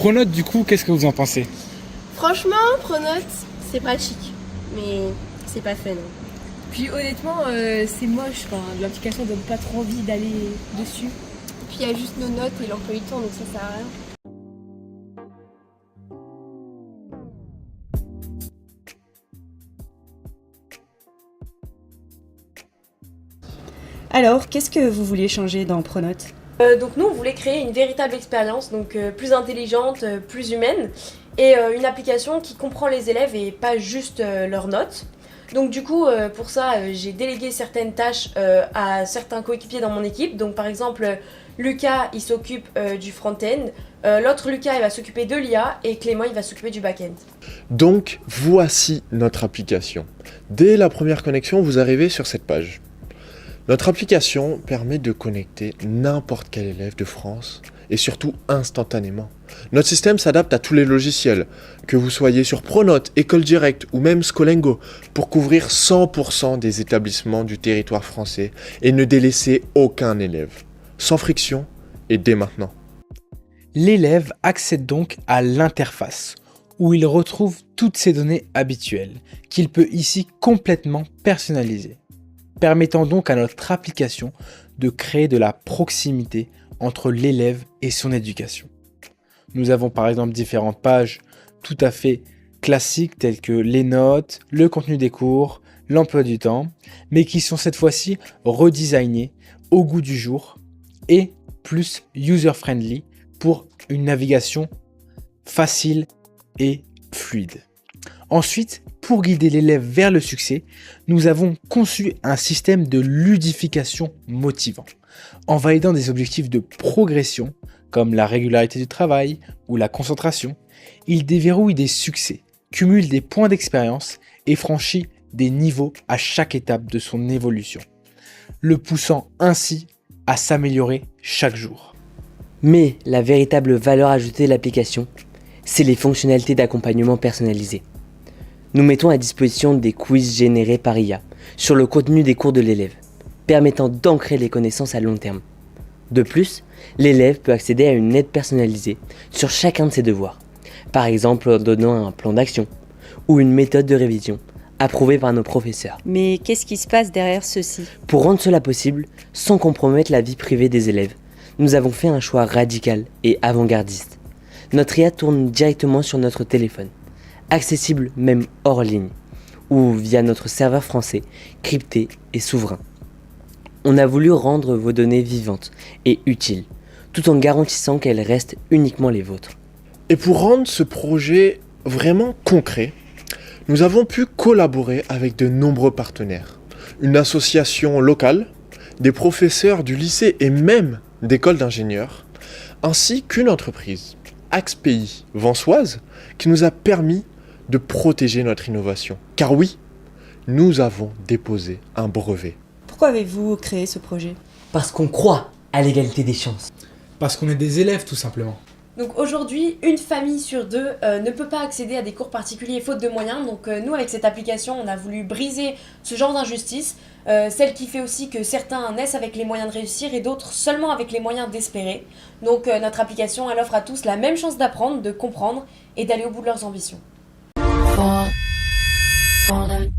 Pronote, du coup, qu'est-ce que vous en pensez? Franchement, Pronote, c'est pratique, mais c'est pas fun. Puis honnêtement, c'est moche, enfin, l'application donne pas trop envie d'aller dessus. Puis il y a juste nos notes et l'emploi du temps, donc ça sert à rien. Alors, qu'est-ce que vous vouliez changer dans Pronote? Donc nous, on voulait créer une véritable expérience, donc plus intelligente, plus humaine, et une application qui comprend les élèves et pas juste leurs notes. Donc du coup, pour ça, j'ai délégué certaines tâches à certains coéquipiers dans mon équipe. Donc par exemple, Lucas, il s'occupe du front-end, l'autre Lucas, il va s'occuper de l'IA, et Clément, il va s'occuper du back-end. Donc, voici notre application. Dès la première connexion, vous arrivez sur cette page. Notre application permet de connecter n'importe quel élève de France et surtout instantanément. Notre système s'adapte à tous les logiciels, que vous soyez sur Pronote, École Directe ou même Scolingo, pour couvrir 100% des établissements du territoire français et ne délaisser aucun élève, sans friction et dès maintenant. L'élève accède donc à l'interface, où il retrouve toutes ses données habituelles, qu'il peut ici complètement personnaliser, permettant donc à notre application de créer de la proximité entre l'élève et son éducation. Nous avons par exemple différentes pages tout à fait classiques telles que les notes, le contenu des cours, l'emploi du temps, mais qui sont cette fois-ci redesignées au goût du jour et plus user-friendly pour une navigation facile et fluide. Ensuite, pour guider l'élève vers le succès, nous avons conçu un système de ludification motivant. En validant des objectifs de progression, comme la régularité du travail ou la concentration, il déverrouille des succès, cumule des points d'expérience et franchit des niveaux à chaque étape de son évolution, le poussant ainsi à s'améliorer chaque jour. Mais la véritable valeur ajoutée de l'application, c'est les fonctionnalités d'accompagnement personnalisé. Nous mettons à disposition des quiz générés par IA sur le contenu des cours de l'élève, permettant d'ancrer les connaissances à long terme. De plus, l'élève peut accéder à une aide personnalisée sur chacun de ses devoirs, par exemple en donnant un plan d'action ou une méthode de révision approuvée par nos professeurs. Mais qu'est-ce qui se passe derrière ceci? Pour rendre cela possible, sans compromettre la vie privée des élèves, nous avons fait un choix radical et avant-gardiste. Notre IA tourne directement sur notre téléphone, accessible même hors ligne, ou via notre serveur français, crypté et souverain. On a voulu rendre vos données vivantes et utiles, tout en garantissant qu'elles restent uniquement les vôtres. Et pour rendre ce projet vraiment concret, nous avons pu collaborer avec de nombreux partenaires. Une association locale, des professeurs du lycée et même d'écoles d'ingénieurs, ainsi qu'une entreprise, AxPI Vansoise, qui nous a permis de protéger notre innovation. Car oui, nous avons déposé un brevet. Pourquoi avez-vous créé ce projet? Parce qu'on croit à l'égalité des chances. Parce qu'on est des élèves tout simplement. Donc aujourd'hui, une famille sur deux ne peut pas accéder à des cours particuliers faute de moyens. Donc nous, avec cette application, on a voulu briser ce genre d'injustice, celle qui fait aussi que certains naissent avec les moyens de réussir et d'autres seulement avec les moyens d'espérer. Donc notre application, elle offre à tous la même chance d'apprendre, de comprendre et d'aller au bout de leurs ambitions. For them